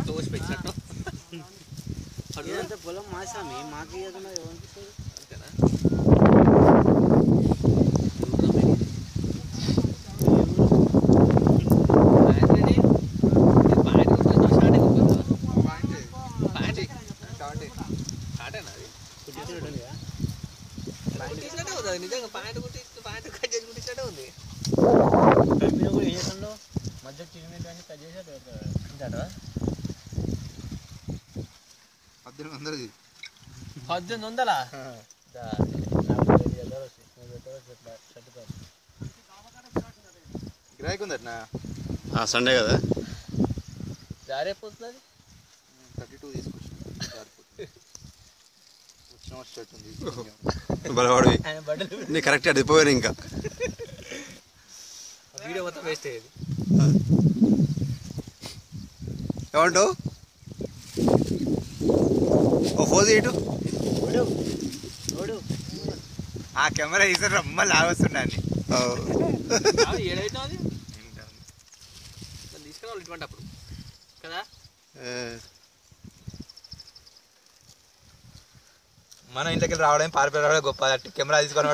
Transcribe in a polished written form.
తోసి పెట్టినట్టు అదంతా పొలం మాసామి మాకు ఇవ్వకుండా ఏమనిపిస్తుంది అంతేనా నిజంగా పాయింట్ కట్ చేసి కుట్టించినట్టే ఉంది కూడా ఏం చేస్తుండో మధ్య చికెన్ కట్ చేసి తింటాడా 1800 1800 గిరాకీ ఉందట్నా సండే కదా జారేపోతుంది 32 తీసుకొచ్చిన వచ్చిన షర్ట్ ఉంది బలవాడివి నీ కరెక్ట్ అడిపోయాను ఇంకా వీడియో మొత్తం వేస్ట్ అయ్యేది ఏమంటావు ఓ ఫోన్ ఇటు ఆ కెమెరా తీసారు రమ్మ లాగొస్తున్నాను ఏడైతుంది తీసుకురావాలి ఇటువంటి అప్పుడు కదా మన ఇంట్లోకి రావడం పారిపోయి రావడం గొప్ప కెమెరా తీసుకొని